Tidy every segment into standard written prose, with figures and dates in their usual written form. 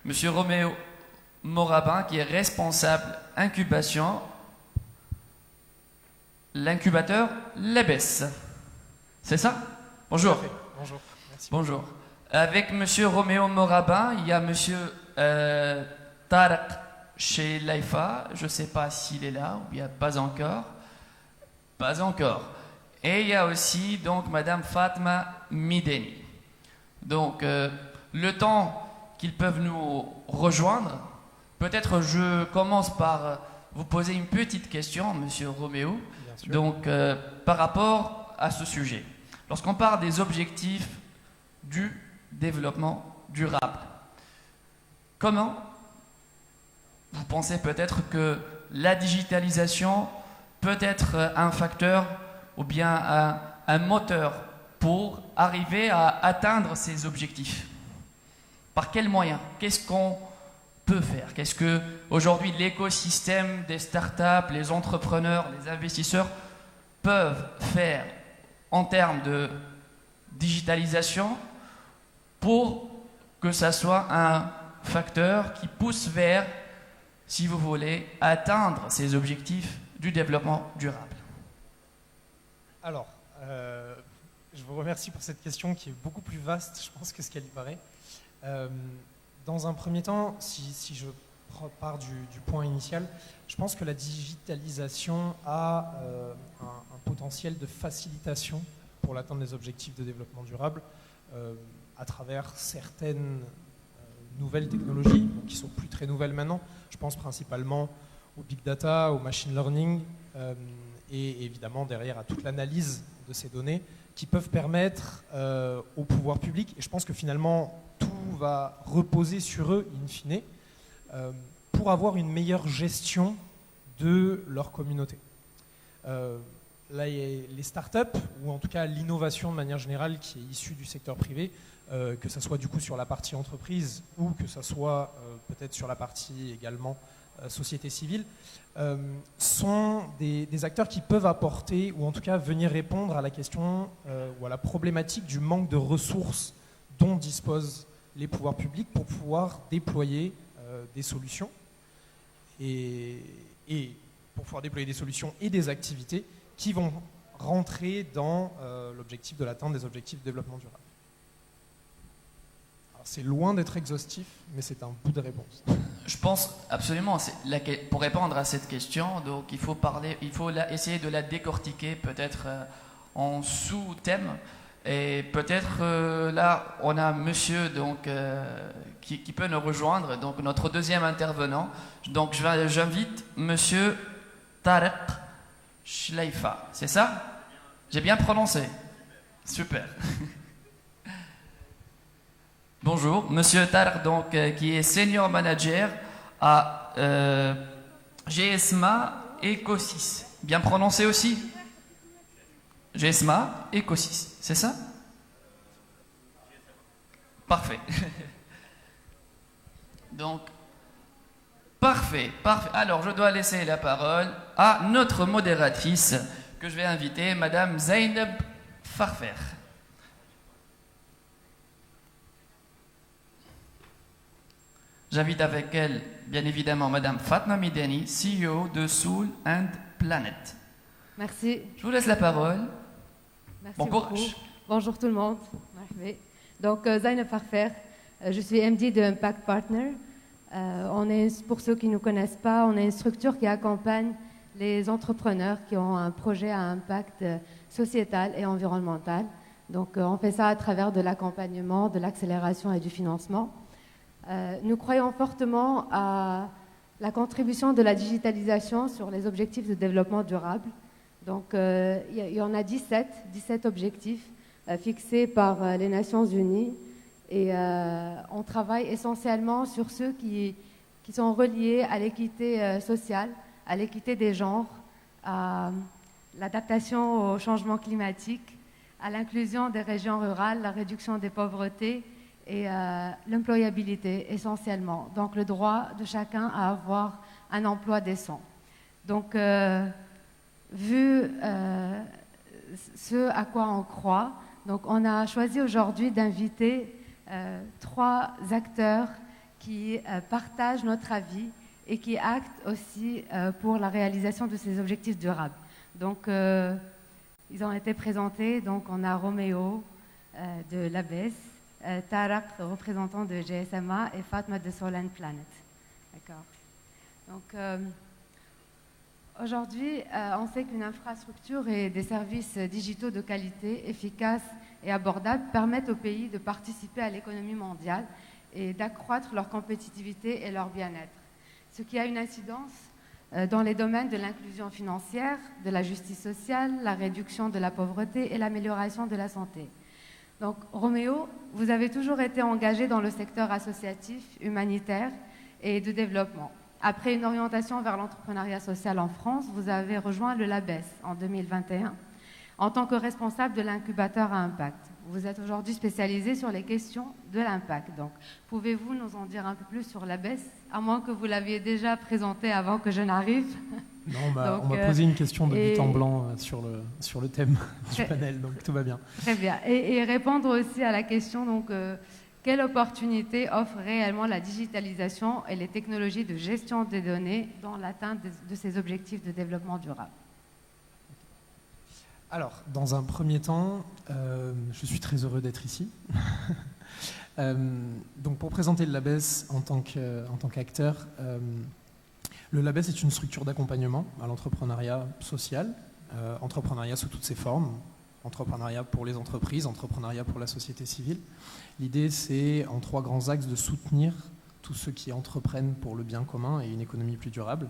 Monsieur Roméo Morabin, qui est responsable incubation, l'incubateur Lebes. C'est ça? Bonjour. Bonjour. Merci. Bonjour. Avec Monsieur Roméo Morabin, il y a Monsieur Tarek chez l'AIFA. Je ne sais pas s'il est là ou bien pas encore. Pas encore. Et il y a aussi donc Madame Fatma Mideni. Donc le temps qu'ils peuvent nous rejoindre, peut-être je commence par vous poser une petite question, Monsieur Roméo. Bien sûr. Donc par rapport à ce sujet. Lorsqu'on parle des objectifs du développement durable, comment vous pensez peut-être que la digitalisation peut être un facteur ou bien un moteur pour arriver à atteindre ces objectifs? Par quels moyens? Qu'est-ce qu'on peut faire? Qu'est-ce que aujourd'hui l'écosystème des startups, les entrepreneurs, les investisseurs peuvent faire en termes de digitalisation pour que ça soit un facteur qui pousse vers, si vous voulez, atteindre ces objectifs du développement durable? Alors, je vous remercie pour cette question qui est beaucoup plus vaste, je pense, que ce qu'elle y paraît. Dans un premier temps, si je pars du point initial, je pense que la digitalisation a un potentiel de facilitation pour l'atteinte des objectifs de développement durable à travers certaines nouvelles technologies, donc qui sont plus très nouvelles maintenant. Je pense principalement au big data, au machine learning et évidemment derrière à toute l'analyse de ces données qui peuvent permettre au pouvoir public, et je pense que finalement tout va reposer sur eux in fine, pour avoir une meilleure gestion de leur communauté. Là, les startups, ou en tout cas l'innovation de manière générale qui est issue du secteur privé, que ce soit du coup sur la partie entreprise ou que ce soit peut-être sur la partie également société civile, sont des acteurs qui peuvent apporter ou en tout cas venir répondre à la question ou à la problématique du manque de ressources dont disposent les pouvoirs publics pour pouvoir déployer des solutions et pour pouvoir déployer des solutions et des activités qui vont rentrer dans l'objectif de l'atteinte des objectifs de développement durable. Alors, c'est loin d'être exhaustif, mais c'est un bout de réponse. Je pense absolument, pour répondre à cette question, donc il faut essayer de la décortiquer peut-être en sous-thèmes. Et peut-être là, on a monsieur donc, qui peut nous rejoindre, donc notre deuxième intervenant. Donc j'invite monsieur Tarek Schleifa, c'est ça? J'ai bien prononcé? Super. Bonjour, monsieur Tarek, donc, qui est senior manager à GSMA Ecosys. Bien prononcé aussi? GSMA Ecosys, c'est ça? Parfait. Donc, parfait. Alors, je dois laisser la parole à notre modératrice que je vais inviter, Madame Zainab Farfer. J'invite avec elle, bien évidemment, Madame Fatma Mideni, CEO de Soul and Planet. Merci. Je vous laisse la parole. Merci Bon beaucoup. courage. Bonjour tout le monde. Merci. Donc, Zainab Farfer, je suis MD de Impact Partner. Pour ceux qui ne nous connaissent pas, on est une structure qui accompagne les entrepreneurs qui ont un projet à impact sociétal et environnemental. Donc, on fait ça à travers de l'accompagnement, de l'accélération et du financement. Nous croyons fortement à la contribution de la digitalisation sur les objectifs de développement durable. Donc, il y en a 17 objectifs fixés par les Nations Unies. Et on travaille essentiellement sur ceux qui sont reliés à l'équité sociale, à l'équité des genres, à l'adaptation au changement climatique, à l'inclusion des régions rurales, la réduction des pauvretés et l'employabilité essentiellement. Donc le droit de chacun à avoir un emploi décent. Donc vu ce à quoi on croit, donc on a choisi aujourd'hui d'inviter 3 acteurs qui partage notre avis et qui acte aussi pour la réalisation de ces objectifs durables. Donc, ils ont été présentés. Donc, on a Roméo de l'ABES, Tarek, représentant de GSMA, et Fatma de Solar Planet. D'accord. Donc, aujourd'hui, on sait qu'une infrastructure et des services digitaux de qualité, efficaces et abordables permettent aux pays de participer à l'économie mondiale et d'accroître leur compétitivité et leur bien-être. Ce qui a une incidence dans les domaines de l'inclusion financière, de la justice sociale, la réduction de la pauvreté et l'amélioration de la santé. Donc, Roméo, vous avez toujours été engagé dans le secteur associatif, humanitaire et de développement. Après une orientation vers l'entrepreneuriat social en France, vous avez rejoint le LABES en 2021 en tant que responsable de l'incubateur à impact. Vous êtes aujourd'hui spécialisé sur les questions de l'impact. Donc, pouvez-vous nous en dire un peu plus sur l'ABES, à moins que vous l'aviez déjà présenté avant que je n'arrive? Non, on m'a posé une question de but en blanc sur le thème du panel, donc tout va bien. Très bien. Et répondre aussi à la question, donc, quelle opportunité offre réellement la digitalisation et les technologies de gestion des données dans l'atteinte de ces objectifs de développement durable? Alors, dans un premier temps, je suis très heureux d'être ici. Donc, pour présenter le LABES en tant qu'acteur, le LABES est une structure d'accompagnement à l'entrepreneuriat social, entrepreneuriat sous toutes ses formes, entrepreneuriat pour les entreprises, entrepreneuriat pour la société civile. L'idée, c'est en 3 grands axes de soutenir tous ceux qui entreprennent pour le bien commun et une économie plus durable,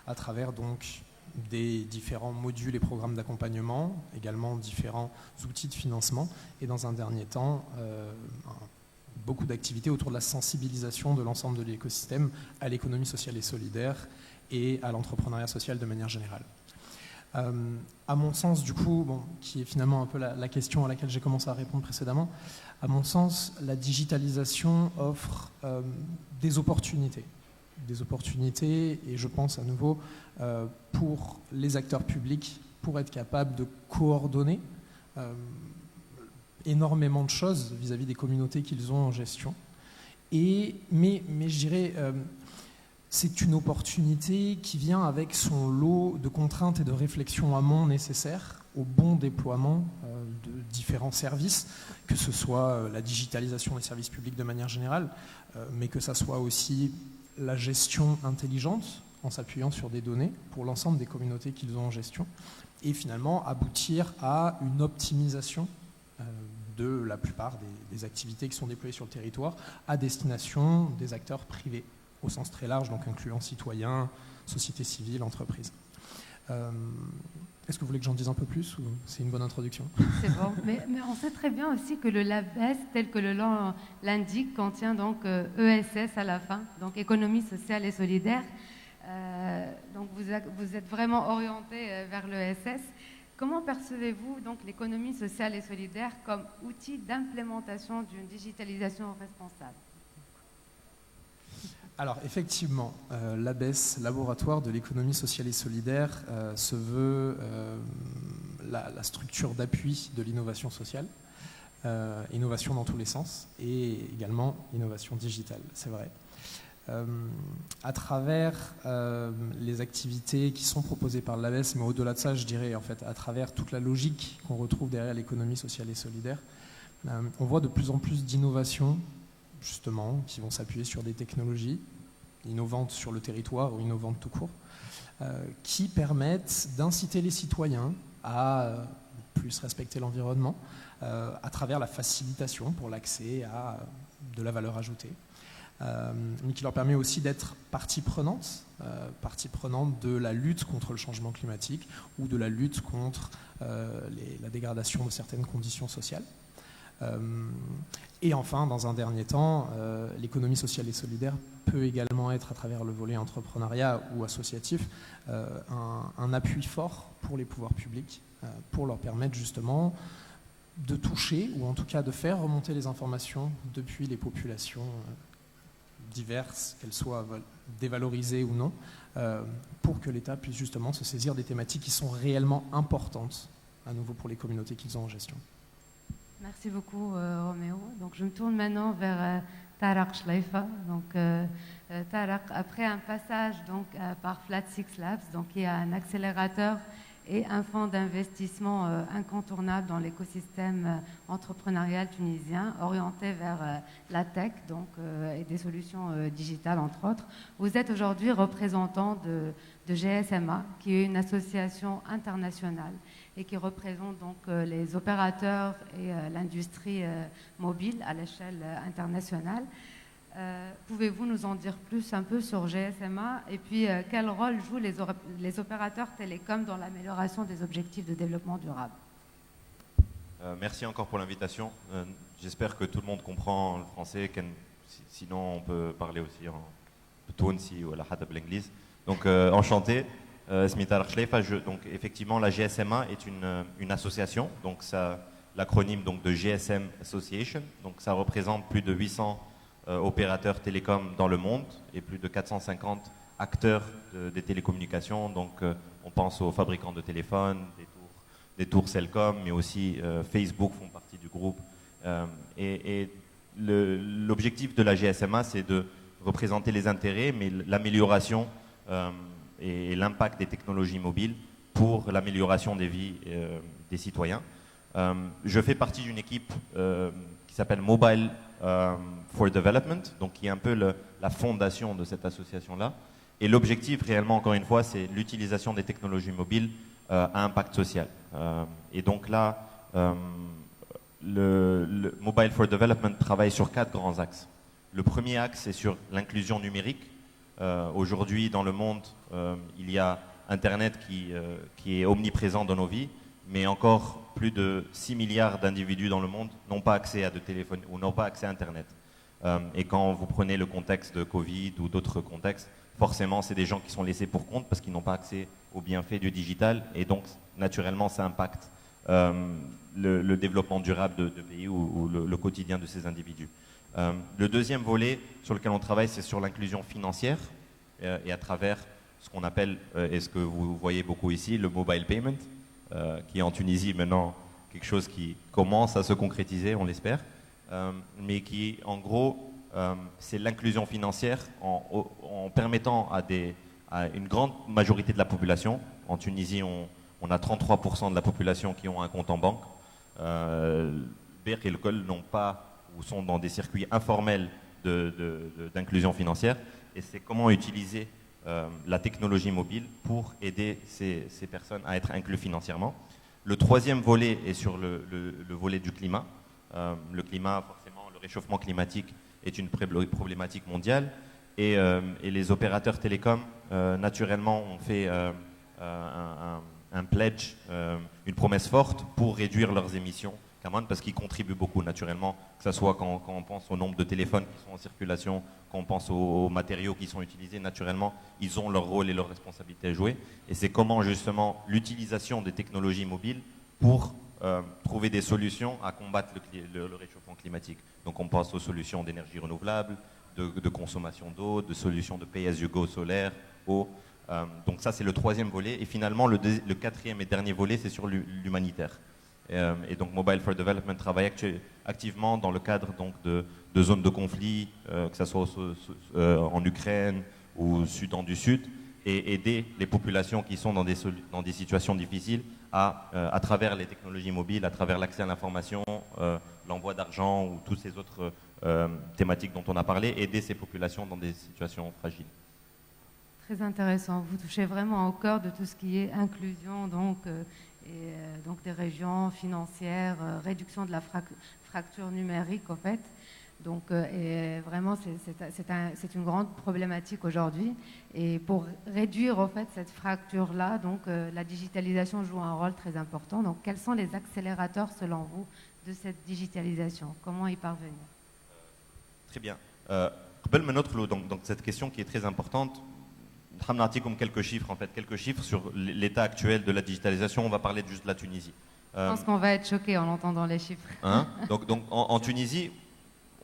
à travers donc des différents modules et programmes d'accompagnement, également différents outils de financement, et dans un dernier temps, beaucoup d'activités autour de la sensibilisation de l'ensemble de l'écosystème à l'économie sociale et solidaire et à l'entrepreneuriat social de manière générale. À mon sens, du coup, qui est finalement un peu la question à laquelle j'ai commencé à répondre précédemment, à mon sens, la digitalisation offre des opportunités. Des opportunités, et je pense à nouveau pour les acteurs publics, pour être capables de coordonner énormément de choses vis-à-vis des communautés qu'ils ont en gestion. Mais je dirais, c'est une opportunité qui vient avec son lot de contraintes et de réflexions amont nécessaires au bon déploiement de différents services, que ce soit la digitalisation des services publics de manière générale, mais que ça soit aussi la gestion intelligente en s'appuyant sur des données pour l'ensemble des communautés qu'ils ont en gestion, et finalement aboutir à une optimisation de la plupart des activités qui sont déployées sur le territoire à destination des acteurs privés, au sens très large, donc incluant citoyens, société civile, entreprises. Est-ce que vous voulez que j'en dise un peu plus ou c'est une bonne introduction? C'est bon, mais on sait très bien aussi que le LABES, tel que le nom l'indique, contient donc ESS à la fin, donc économie sociale et solidaire. Donc vous êtes vraiment orienté vers l'ESS. Comment percevez-vous donc l'économie sociale et solidaire comme outil d'implémentation d'une digitalisation responsable? Alors effectivement, l'ABES, Laboratoire de l'économie sociale et solidaire, se veut la structure d'appui de l'innovation sociale, innovation dans tous les sens, et également innovation digitale, c'est vrai. À travers les activités qui sont proposées par l'ABES, mais au-delà de ça, je dirais en fait à travers toute la logique qu'on retrouve derrière l'économie sociale et solidaire, on voit de plus en plus d'innovations justement, qui vont s'appuyer sur des technologies innovantes sur le territoire ou innovantes tout court, qui permettent d'inciter les citoyens à plus respecter l'environnement à travers la facilitation pour l'accès à de la valeur ajoutée, mais qui leur permet aussi d'être partie prenante de la lutte contre le changement climatique ou de la lutte contre la dégradation de certaines conditions sociales. Et enfin, dans un dernier temps, l'économie sociale et solidaire peut également être, à travers le volet entrepreneuriat ou associatif, un appui fort pour les pouvoirs publics, pour leur permettre justement de toucher, ou en tout cas de faire remonter les informations depuis les populations diverses, qu'elles soient dévalorisées ou non, pour que l'État puisse justement se saisir des thématiques qui sont réellement importantes, à nouveau pour les communautés qu'ils ont en gestion. Merci beaucoup, Roméo. Donc, je me tourne maintenant vers Tarek Shleifa. Donc, Tarek, après un passage donc, par Flat Six Labs, donc, qui est un accélérateur et un fonds d'investissement incontournable dans l'écosystème entrepreneurial tunisien, orienté vers la tech donc, et des solutions digitales, entre autres. Vous êtes aujourd'hui représentant de GSMA, qui est une association internationale et qui représente donc les opérateurs et l'industrie mobile à l'échelle internationale. Pouvez-vous nous en dire plus un peu sur GSMA et puis quel rôle jouent les opérateurs télécoms dans l'amélioration des objectifs de développement durable? Merci encore pour l'invitation. J'espère que tout le monde comprend le français. Sinon, on peut parler aussi en Tounsi ou à la Hadab l'anglais. Donc, enchanté. Donc, effectivement, la GSMA est une association. Donc, l'acronyme de GSM Association. Donc, ça représente plus de 800 opérateurs télécoms dans le monde et plus de 450 acteurs des télécommunications. Donc, on pense aux fabricants de téléphones, des tours Cellcom, mais aussi Facebook font partie du groupe. Et l'objectif de la GSMA, c'est de représenter les intérêts, mais l'amélioration et l'impact des technologies mobiles pour l'amélioration des vies des citoyens. Je fais partie d'une équipe qui s'appelle Mobile for Development, donc qui est un peu la fondation de cette association-là. Et l'objectif, réellement, encore une fois, c'est l'utilisation des technologies mobiles à impact social. Et donc là, le Mobile for Development travaille sur 4 grands axes. Le premier axe est sur l'inclusion numérique. Aujourd'hui, dans le monde, il y a Internet qui est omniprésent dans nos vies, mais encore plus de 6 milliards d'individus dans le monde n'ont pas accès à de téléphone ou n'ont pas accès à Internet. Et quand vous prenez le contexte de Covid ou d'autres contextes, forcément, c'est des gens qui sont laissés pour compte parce qu'ils n'ont pas accès aux bienfaits du digital et donc, naturellement, ça impacte le développement durable de pays ou le quotidien de ces individus. Le deuxième volet sur lequel on travaille, c'est sur l'inclusion financière et à travers ce qu'on appelle, et ce que vous voyez beaucoup ici, le mobile payment, qui est en Tunisie maintenant quelque chose qui commence à se concrétiser, on l'espère, mais qui, en gros, c'est l'inclusion financière en permettant à une grande majorité de la population. En Tunisie, on a 33% de la population qui ont un compte en banque. Berk et le Col n'ont pas ou sont dans des circuits informels d'inclusion financière. Et c'est comment utiliser la technologie mobile pour aider ces personnes à être inclus financièrement. Le troisième volet est sur le volet du climat. Le climat, forcément, le réchauffement climatique est une problématique mondiale. Et les opérateurs télécoms, naturellement, ont fait un pledge, une promesse forte pour réduire leurs émissions, parce qu'ils contribuent beaucoup naturellement, que ce soit quand on pense au nombre de téléphones qui sont en circulation, quand on pense aux matériaux qui sont utilisés, naturellement, ils ont leur rôle et leur responsabilité à jouer. Et c'est comment justement l'utilisation des technologies mobiles pour trouver des solutions à combattre le réchauffement climatique. Donc on pense aux solutions d'énergie renouvelable, de consommation d'eau, de solutions de pay-as-you-go solaire, eau. Donc ça c'est le troisième volet. Et finalement le quatrième et dernier volet, c'est sur l'humanitaire. Et donc Mobile for Development travaille activement dans le cadre donc, de zones de conflit, que ce soit en Ukraine ou au Soudan du Sud, et aider les populations qui sont dans des situations difficiles à travers les technologies mobiles, à travers l'accès à l'information, l'envoi d'argent ou toutes ces autres thématiques dont on a parlé, aider ces populations dans des situations fragiles. Très intéressant. Vous touchez vraiment au cœur de tout ce qui est inclusion, donc des régions financières, réduction de la fracture numérique, en fait. Donc, et vraiment, c'est une grande problématique aujourd'hui. Et pour réduire, en fait, cette fracture-là, donc, la digitalisation joue un rôle très important. Donc, quels sont les accélérateurs, selon vous, de cette digitalisation? Comment y parvenir? Très bien. Donc, cette question qui est très importante, comme quelques chiffres, en fait, quelques chiffres sur l'état actuel de la digitalisation. On va parler juste de la Tunisie. Je pense qu'on va être choqué en entendant les chiffres. Hein? Donc en Tunisie,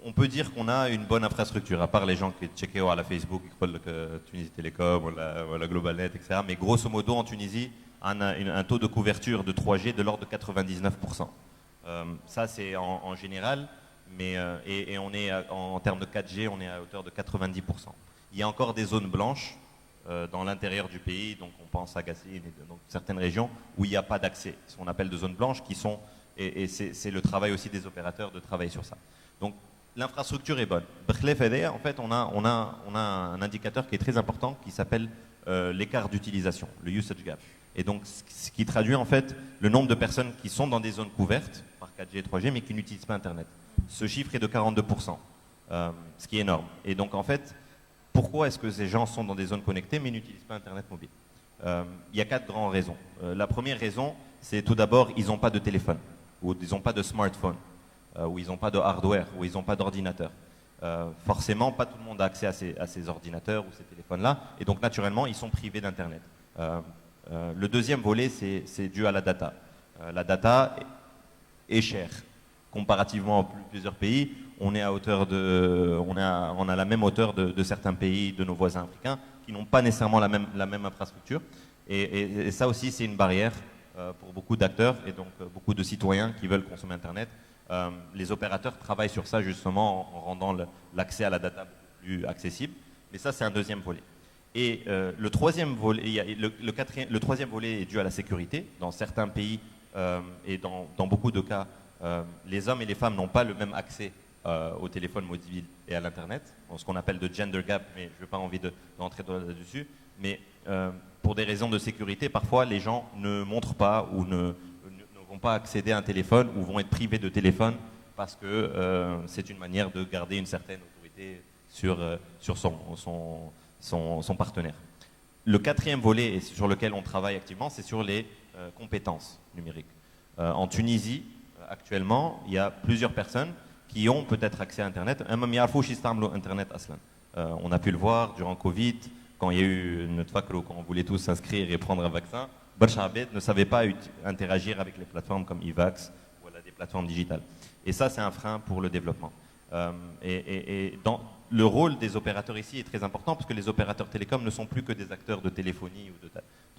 on peut dire qu'on a une bonne infrastructure, à part les gens qui checkent à la Facebook, qui parlent de Tunisie Télécom, ou la Globalnet, etc. Mais grosso modo, en Tunisie, on a un taux de couverture de 3G de l'ordre de 99%. Ça, c'est en général. et on est en termes de 4G, on est à hauteur de 90%. Il y a encore des zones blanches dans l'intérieur du pays, donc on pense à Gassine et donc certaines régions où il n'y a pas d'accès, ce qu'on appelle de zones blanches, qui sont, et c'est le travail aussi des opérateurs de travailler sur ça. Donc l'infrastructure est bonne. En fait, on a un indicateur qui est très important qui s'appelle l'écart d'utilisation, le usage gap. Et donc, ce qui traduit en fait le nombre de personnes qui sont dans des zones couvertes par 4G et 3G, mais qui n'utilisent pas Internet. Ce chiffre est de 42%, ce qui est énorme. Et donc, en fait, pourquoi est-ce que ces gens sont dans des zones connectées, mais n'utilisent pas Internet mobile? Il y a 4 grandes raisons. La première raison, c'est tout d'abord, ils n'ont pas de téléphone, ou ils n'ont pas de smartphone, ou ils n'ont pas de hardware, ou ils n'ont pas d'ordinateur. Forcément, pas tout le monde a accès à ces ordinateurs ou ces téléphones-là, et donc naturellement, ils sont privés d'Internet. Le deuxième volet, c'est dû à la data. La data est chère. Comparativement à plusieurs pays, on est à hauteur on a la même hauteur de certains pays, de nos voisins africains, qui n'ont pas nécessairement la même infrastructure. Et ça aussi, c'est une barrière pour beaucoup d'acteurs et donc beaucoup de citoyens qui veulent consommer Internet. Les opérateurs travaillent sur ça justement en rendant l'accès à la data beaucoup plus accessible. Mais ça, c'est un deuxième volet. Et le troisième volet, le troisième volet est dû à la sécurité. Dans certains pays et dans beaucoup de cas, les hommes et les femmes n'ont pas le même accès au téléphone mobile et à l'Internet, ce qu'on appelle de gender gap, mais je n'ai pas envie d'entrer là-dessus. Mais pour des raisons de sécurité, parfois les gens ne montrent pas ou ne vont pas accéder à un téléphone ou vont être privés de téléphone parce que c'est une manière de garder une certaine autorité sur son partenaire. Le quatrième volet et sur lequel on travaille activement, c'est sur les compétences numériques. En Tunisie, actuellement, il y a plusieurs personnes qui ont peut-être accès à Internet. On a pu le voir durant Covid, quand il y a eu notre facro, quand on voulait tous s'inscrire et prendre un vaccin. Barchabet ne savait pas interagir avec les plateformes comme Evax ou des plateformes digitales. Et ça, c'est un frein pour le développement. Le rôle des opérateurs ici est très important parce que les opérateurs télécoms ne sont plus que des acteurs de téléphonie ou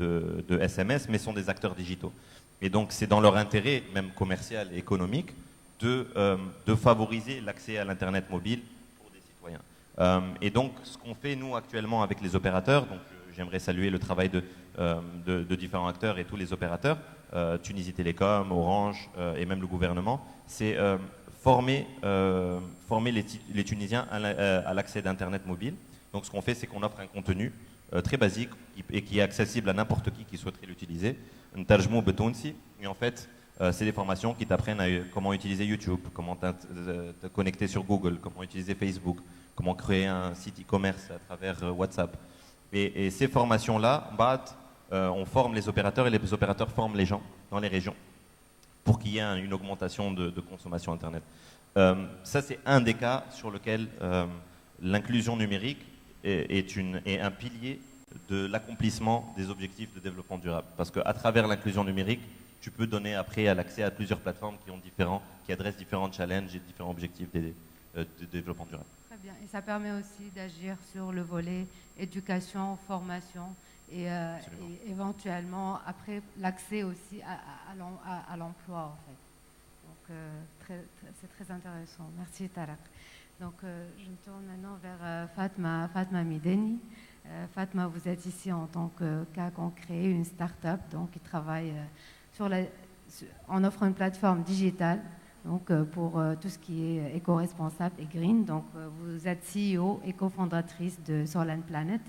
de SMS, mais sont des acteurs digitaux. Et donc, c'est dans leur intérêt, même commercial et économique, de favoriser l'accès à l'Internet mobile pour des citoyens. Et donc, ce qu'on fait, nous, actuellement, avec les opérateurs, donc j'aimerais saluer le travail de différents acteurs et tous les opérateurs, Tunisie Télécom, Orange et même le gouvernement, c'est former les Tunisiens à l'accès d'Internet mobile. Donc, ce qu'on fait, c'est qu'on offre un contenu très basique et qui est accessible à n'importe qui souhaiterait l'utiliser. Et en fait, c'est des formations qui t'apprennent comment utiliser YouTube, comment te connecter sur Google, comment utiliser Facebook, comment créer un site e-commerce à travers WhatsApp. Et ces formations-là, on forme les opérateurs et les opérateurs forment les gens dans les régions pour qu'il y ait une augmentation de consommation Internet. Ça, c'est un des cas sur lequel l'inclusion numérique est un pilier de l'accomplissement des objectifs de développement durable. Parce qu'à travers l'inclusion numérique, tu peux donner après l'accès à plusieurs plateformes qui adressent différents challenges et différents objectifs de développement durable. Très bien. Et ça permet aussi d'agir sur le volet éducation, formation et éventuellement après l'accès aussi à l'emploi en fait. Donc c'est très intéressant. Merci Tarak. Donc je me tourne maintenant vers Fatma Mideni. Fatma, vous êtes ici en tant que cas concret, une start-up donc qui travaille on offre une plateforme digitale donc, pour tout ce qui est éco-responsable et green. Donc, vous êtes CEO et cofondatrice de Solan Planet.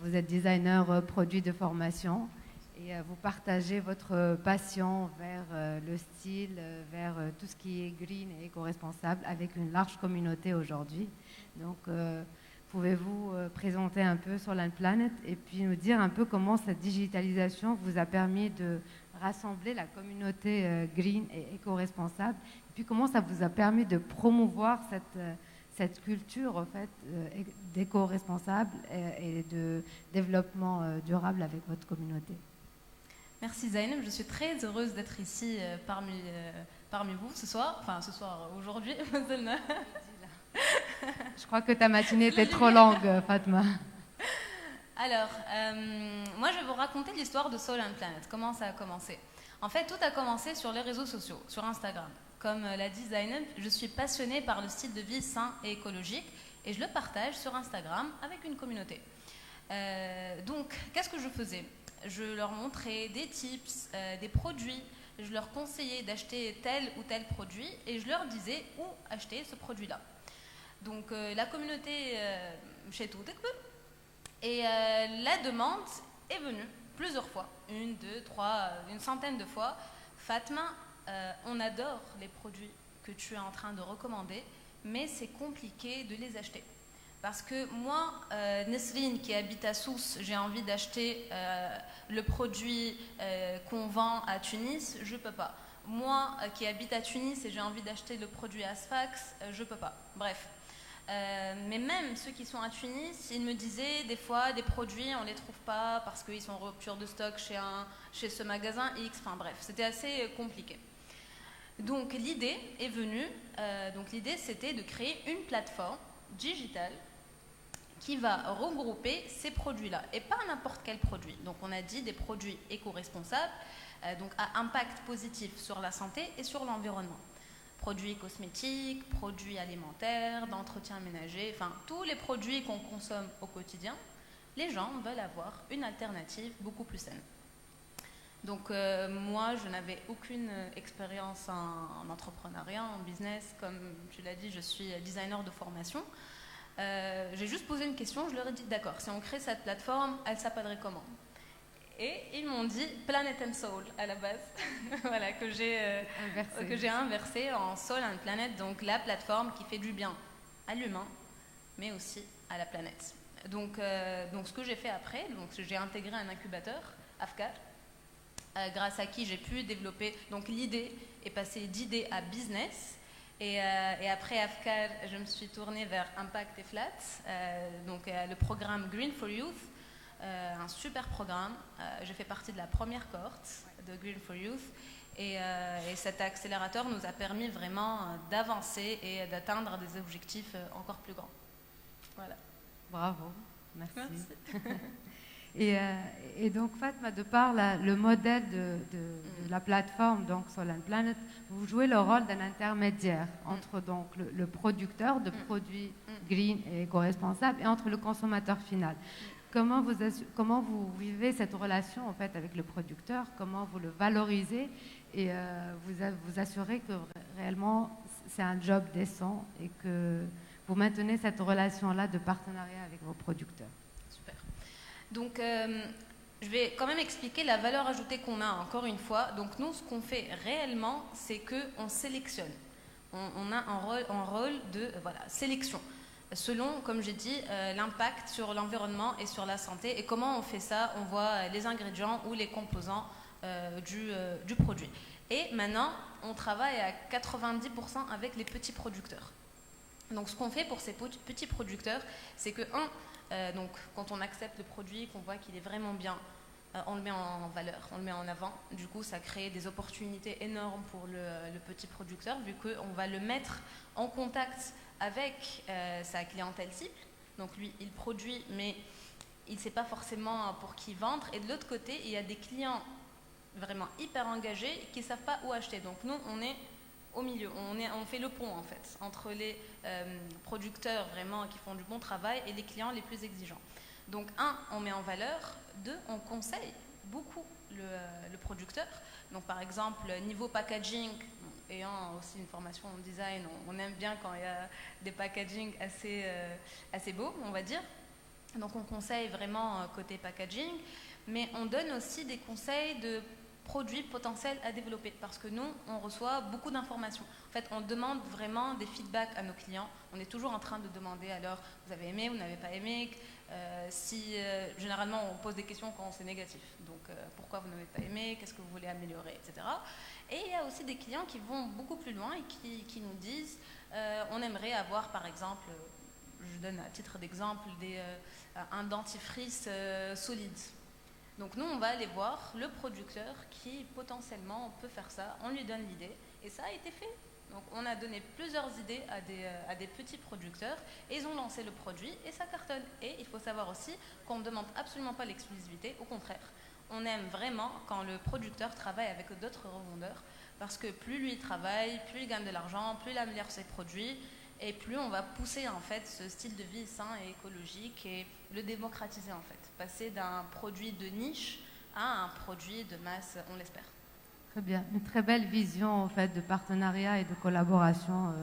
Vous êtes designer produit de formation et vous partagez votre passion vers le style, vers tout ce qui est green et éco-responsable avec une large communauté aujourd'hui. Donc, pouvez-vous présenter un peu Solan Planet et puis nous dire un peu comment cette digitalisation vous a permis de rassembler la communauté green et éco-responsable et puis comment ça vous a permis de promouvoir cette culture en fait, d'éco-responsable et de développement durable avec votre communauté. Merci Zainab, je suis très heureuse d'être ici parmi vous ce soir, aujourd'hui. Je crois que ta matinée était trop longue, Fatma. Alors, moi je vais vous raconter l'histoire de Solan Planet, comment ça a commencé. En fait, tout a commencé sur les réseaux sociaux, sur Instagram. Comme l'a dit Zainab, je suis passionnée par le style de vie sain et écologique et je le partage sur Instagram avec une communauté. Donc, qu'est-ce que je faisais? Je leur montrais des tips, des produits, je leur conseillais d'acheter tel ou tel produit et je leur disais où acheter ce produit-là. Donc, la communauté chez Toutekbe, et la demande est venue plusieurs fois, 1, 2, 3, une centaine de fois. Fatma, on adore les produits que tu es en train de recommander, mais c'est compliqué de les acheter. Parce que moi, Nesrine, qui habite à Sousse, j'ai envie d'acheter le produit qu'on vend à Tunis, je ne peux pas. Moi, qui habite à Tunis et j'ai envie d'acheter le produit à Sfax, je ne peux pas. Bref. Mais même ceux qui sont à Tunis, ils me disaient des fois des produits, on ne les trouve pas parce qu'ils sont en rupture de stock chez ce magasin X. Enfin bref, c'était assez compliqué. Donc l'idée est venue, l'idée c'était de créer une plateforme digitale qui va regrouper ces produits-là, et pas n'importe quel produit. Donc on a dit des produits éco-responsables, donc à impact positif sur la santé et sur l'environnement. Produits cosmétiques, produits alimentaires, d'entretien ménager, enfin tous les produits qu'on consomme au quotidien, les gens veulent avoir une alternative beaucoup plus saine. Donc moi, je n'avais aucune expérience en entrepreneuriat, en business. Comme tu l'as dit, je suis designer de formation. J'ai juste posé une question, je leur ai dit, d'accord, si on crée cette plateforme, elle s'appellerait comment? Et ils m'ont dit Planet and Soul à la base, voilà, que j'ai inversé en Soul and Planet, donc la plateforme qui fait du bien à l'humain, mais aussi à la planète. Donc ce que j'ai fait après, j'ai intégré un incubateur, Afkar, grâce à qui j'ai pu développer. Donc l'idée est passée d'idée à business. Et après Afkar, je me suis tournée vers Impact et Flat, le programme Green for Youth. Un super programme. J'ai fait partie de la première cohorte de Green for Youth et cet accélérateur nous a permis vraiment d'avancer et d'atteindre des objectifs encore plus grands. Voilà. Bravo, merci. Et donc Fatma, de par le modèle de la plateforme, donc Soul and Planet, vous jouez le rôle d'un intermédiaire entre donc le producteur de produits green et éco-responsables et entre le consommateur final. Comment vous vivez cette relation en fait avec le producteur? Comment vous le valorisez et vous assurez que réellement c'est un job décent et que vous maintenez cette relation-là de partenariat avec vos producteurs? Super. Donc je vais quand même expliquer la valeur ajoutée qu'on a encore une fois. Donc nous, ce qu'on fait réellement, c'est qu'on sélectionne. On a un rôle de sélection. Selon, comme j'ai dit, l'impact sur l'environnement et sur la santé. Et comment on fait ça? On voit les ingrédients ou les composants du produit. Et maintenant, on travaille à 90% avec les petits producteurs. Donc ce qu'on fait pour ces petits producteurs, c'est que, quand on accepte le produit, qu'on voit qu'il est vraiment bien, on le met en valeur, on le met en avant. Du coup, ça crée des opportunités énormes pour le petit producteur, vu qu'on va le mettre en contact avec sa clientèle cible. Donc lui, il produit, mais il ne sait pas forcément pour qui vendre. Et de l'autre côté, il y a des clients vraiment hyper engagés qui ne savent pas où acheter. Donc nous, on est au milieu, on fait le pont en fait, entre les producteurs vraiment qui font du bon travail et les clients les plus exigeants. Donc on met en valeur, 2, on conseille beaucoup le producteur. Donc par exemple, niveau packaging, ayant aussi une formation en design, on aime bien quand il y a des packaging assez beaux, on va dire. Donc on conseille vraiment côté packaging, mais on donne aussi des conseils de produits potentiels à développer, parce que nous, on reçoit beaucoup d'informations. En fait, on demande vraiment des feedbacks à nos clients. On est toujours en train de demander, alors, vous avez aimé, vous n'avez pas aimé. Généralement, on pose des questions quand c'est négatif. Donc, pourquoi vous n'avez pas aimé, qu'est-ce que vous voulez améliorer, etc. Et il y a aussi des clients qui vont beaucoup plus loin et qui nous disent, on aimerait avoir, par exemple, je donne à titre d'exemple, un dentifrice solide. Donc nous, on va aller voir le producteur qui potentiellement peut faire ça, on lui donne l'idée et ça a été fait. Donc on a donné plusieurs idées à des petits producteurs et ils ont lancé le produit et ça cartonne. Et il faut savoir aussi qu'on ne demande absolument pas l'exclusivité, au contraire. On aime vraiment quand le producteur travaille avec d'autres revendeurs Parce que plus lui il travaille, plus il gagne de l'argent, plus il améliore ses produits, et plus on va pousser en fait ce style de vie sain et écologique et le démocratiser en fait. Passer d'un produit de niche à un produit de masse, on l'espère. Très bien, une très belle vision en fait de partenariat et de collaboration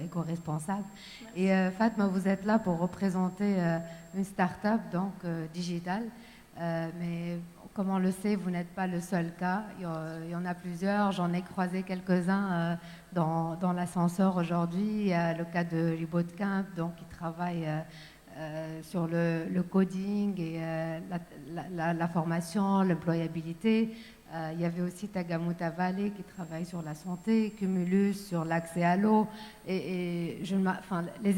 éco-responsable. Et Fatma, vous êtes là pour représenter une start-up digitale, mais comme on le sait, vous n'êtes pas le seul cas. Il y en a plusieurs. J'en ai croisé quelques-uns dans l'ascenseur aujourd'hui. Il y a le cas de Rebootcamp, qui travaille sur le coding et la formation, l'employabilité. Il y avait aussi Tagamuta Valley qui travaille sur la santé, Cumulus sur l'accès à l'eau. Les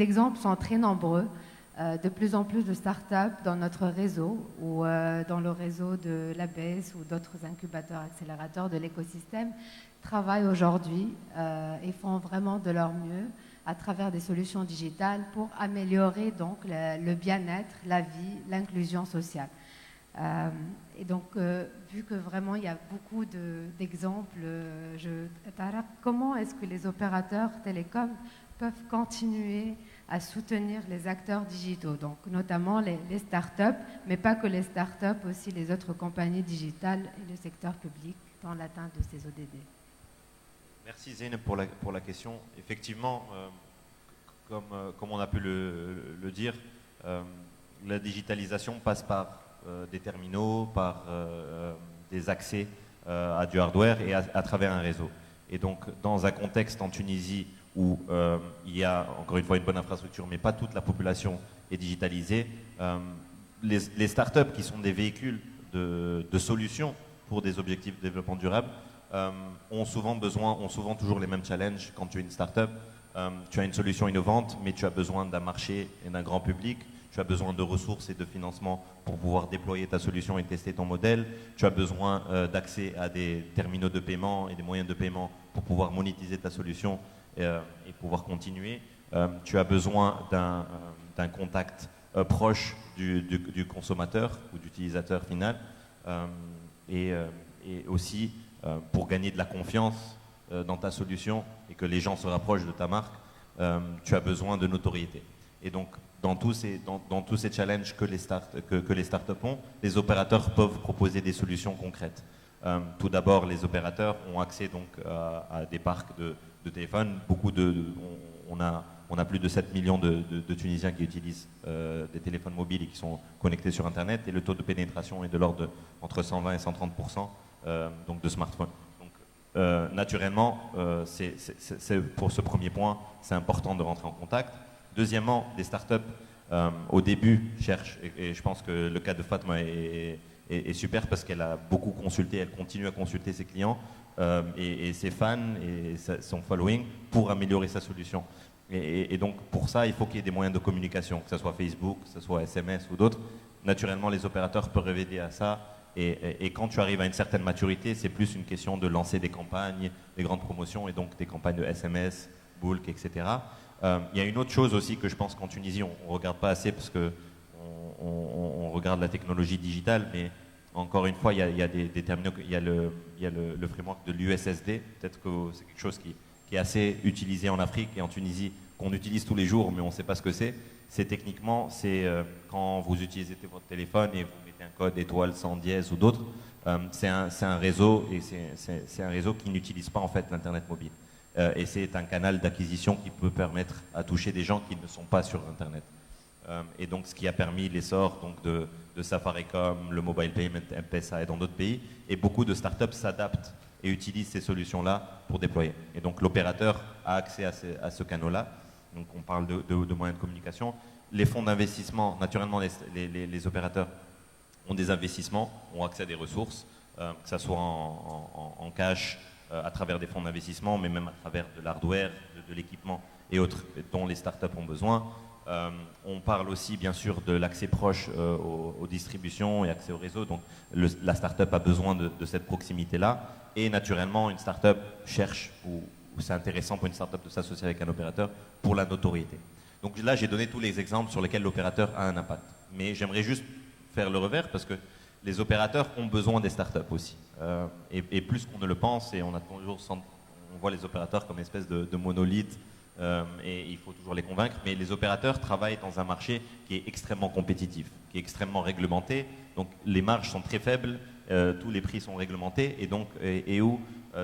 exemples sont très nombreux. De plus en plus de startups dans notre réseau ou dans le réseau de l'ABS ou d'autres incubateurs, accélérateurs de l'écosystème travaillent aujourd'hui et font vraiment de leur mieux à travers des solutions digitales pour améliorer donc le bien-être, la vie, l'inclusion sociale. Et donc, vu que vraiment il y a beaucoup d'exemples, Tara, comment est-ce que les opérateurs télécoms peuvent continuer à soutenir les acteurs digitaux, donc notamment les startups, mais pas que les startups, aussi les autres compagnies digitales et le secteur public dans l'atteinte de ces ODD. Merci Zeynep pour la question. Effectivement, comme on a pu le dire, la digitalisation passe par des terminaux, par des accès à du hardware et à travers un réseau. Et donc, dans un contexte en Tunisie où il y a, encore une fois, une bonne infrastructure, mais pas toute la population est digitalisée, les startups qui sont des véhicules de solutions pour des objectifs de développement durable ont souvent toujours les mêmes challenges quand tu es une startup. Tu as une solution innovante, mais tu as besoin d'un marché et d'un grand public. Tu as besoin de ressources et de financement pour pouvoir déployer ta solution et tester ton modèle. Tu as besoin d'accès à des terminaux de paiement et des moyens de paiement pour pouvoir monétiser ta solution et pouvoir continuer. Tu as besoin d'un contact proche du consommateur ou d'utilisateur final. Et aussi, pour gagner de la confiance dans ta solution et que les gens se rapprochent de ta marque, tu as besoin de notoriété. Et donc, dans tous ces challenges que les startups ont, les opérateurs peuvent proposer des solutions concrètes. Tout d'abord, les opérateurs ont accès donc à des parcs de téléphones. On a plus de 7 millions de Tunisiens qui utilisent des téléphones mobiles et qui sont connectés sur Internet. Et le taux de pénétration est de l'ordre entre 120 et 130% donc de smartphones. Donc, naturellement, pour ce premier point, c'est important de rentrer en contact. Deuxièmement, les startups, au début, cherchent, et je pense que le cas de Fatma est super parce qu'elle a beaucoup consulté, elle continue à consulter ses clients et ses fans et son following pour améliorer sa solution. Et donc, pour ça, il faut qu'il y ait des moyens de communication, que ce soit Facebook, que ce soit SMS ou d'autres. Naturellement, les opérateurs peuvent aider à ça. Et quand tu arrives à une certaine maturité, c'est plus une question de lancer des campagnes, des grandes promotions et donc des campagnes de SMS, bulk, etc. Il y a une autre chose aussi que je pense qu'en Tunisie, on ne regarde pas assez parce qu'on regarde la technologie digitale, mais encore une fois, il y a des terminaux, il y a le framework de l'USSD, peut-être que c'est quelque chose qui est assez utilisé en Afrique et en Tunisie, qu'on utilise tous les jours, mais on ne sait pas ce que c'est. C'est techniquement, quand vous utilisez votre téléphone et vous mettez un code étoile 100 dièse ou d'autres, c'est un réseau et c'est un réseau qui n'utilise pas en fait l'internet mobile. Et c'est un canal d'acquisition qui peut permettre à toucher des gens qui ne sont pas sur internet. Et donc ce qui a permis l'essor donc de Safaricom, le mobile payment, M-Pesa et dans d'autres pays. Et beaucoup de startups s'adaptent et utilisent ces solutions-là pour déployer. Et donc l'opérateur a accès à ce canal-là. Donc on parle de moyens de communication. Les fonds d'investissement, naturellement les opérateurs ont des investissements, ont accès à des ressources, que ce soit en cash, à travers des fonds d'investissement, mais même à travers de l'hardware, de l'équipement et autres dont les startups ont besoin. On parle aussi bien sûr de l'accès proche aux distributions et accès au réseau. Donc la startup a besoin de cette proximité-là. Et naturellement, une startup cherche, ou c'est intéressant pour une startup de s'associer avec un opérateur pour la notoriété. Donc là, j'ai donné tous les exemples sur lesquels l'opérateur a un impact. Mais j'aimerais juste faire le revers parce que les opérateurs ont besoin des startups aussi. Et plus qu'on ne le pense, et on voit les opérateurs comme une espèce de monolithe, et il faut toujours les convaincre, mais les opérateurs travaillent dans un marché qui est extrêmement compétitif, qui est extrêmement réglementé, donc les marges sont très faibles, tous les prix sont réglementés, et donc,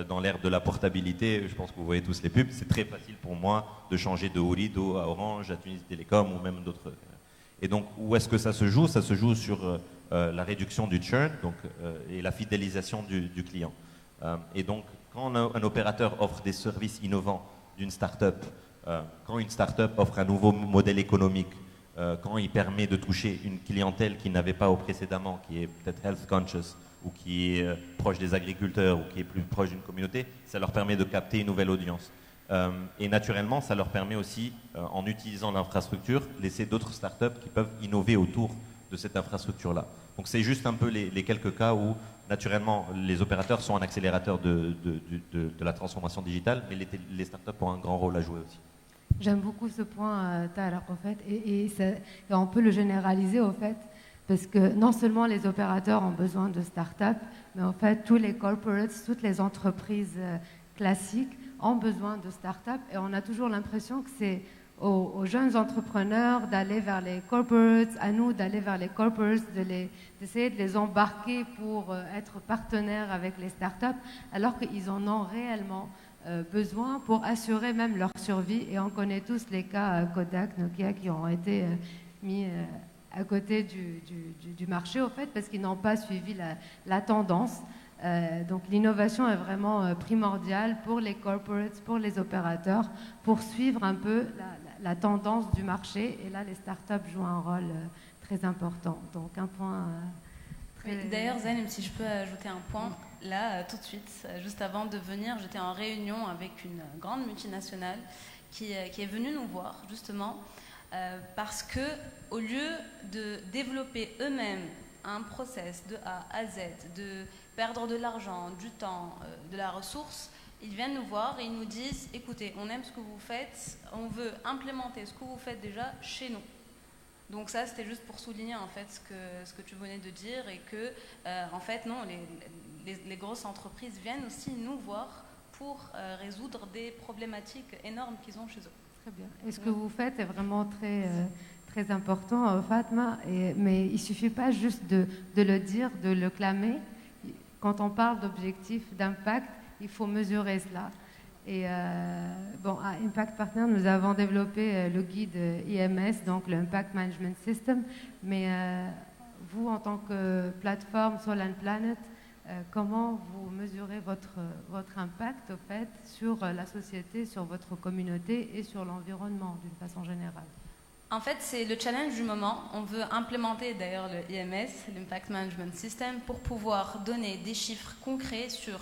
dans l'ère de la portabilité, je pense que vous voyez tous les pubs, c'est très facile pour moi de changer de Ooredoo à Orange, à Tunisie Télécom ou même d'autres. Et donc, où est-ce que ça se joue? Ça se joue sur la réduction du churn et la fidélisation du client. Et donc, quand un opérateur offre des services innovants d'une start-up, quand une start-up offre un nouveau modèle économique, quand il permet de toucher une clientèle qui n'avait pas précédemment, qui est peut-être health conscious, ou qui est proche des agriculteurs, ou qui est plus proche d'une communauté, ça leur permet de capter une nouvelle audience. Et naturellement, ça leur permet aussi, en utilisant l'infrastructure, laisser d'autres startups qui peuvent innover autour de cette infrastructure-là. Donc c'est juste un peu les quelques cas où, naturellement, les opérateurs sont un accélérateur de la transformation digitale, mais les startups ont un grand rôle à jouer aussi. J'aime beaucoup ce point, Tara, en fait, et on peut le généraliser, au fait, parce que non seulement les opérateurs ont besoin de start-up, mais en fait, tous les corporates, toutes les entreprises classiques ont besoin de start-up, et on a toujours l'impression que c'est aux jeunes entrepreneurs d'aller vers les corporates, à nous d'aller vers les corporates, d'essayer de les embarquer pour être partenaires avec les start-up, alors qu'ils en ont réellement besoin pour assurer même leur survie. Et on connaît tous les cas Kodak, Nokia qui ont été mis à côté du marché, au fait, parce qu'ils n'ont pas suivi la tendance. Donc l'innovation est vraiment primordiale pour les corporates, pour les opérateurs, pour suivre un peu la tendance du marché. Et là, les startups jouent un rôle très important. Donc un point très... D'ailleurs, Zainem, si je peux ajouter un point, là, tout de suite, juste avant de venir, j'étais en réunion avec une grande multinationale qui est venue nous voir, justement, parce que au lieu de développer eux-mêmes un process de A à Z, de perdre de l'argent, du temps, de la ressource, ils viennent nous voir et ils nous disent « Écoutez, on aime ce que vous faites, on veut implémenter ce que vous faites déjà chez nous ». Donc ça, c'était juste pour souligner en fait ce que tu venais de dire et que, en fait, non, les grosses entreprises viennent aussi nous voir pour résoudre des problématiques énormes qu'ils ont chez eux. Très bien. Et ce que vous faites est vraiment très important, Fatma, mais il ne suffit pas juste de le dire, de le clamer. Quand on parle d'objectifs d'impact, il faut mesurer cela. Et bon, à Impact Partner, nous avons développé le guide IMS, donc le Impact Management System. Mais vous, en tant que plateforme Solar Planet, comment vous mesurez votre impact, au fait, sur la société, sur votre communauté et sur l'environnement, d'une façon générale? En fait, c'est le challenge du moment. On veut implémenter d'ailleurs le IMS, l'Impact Management System, pour pouvoir donner des chiffres concrets sur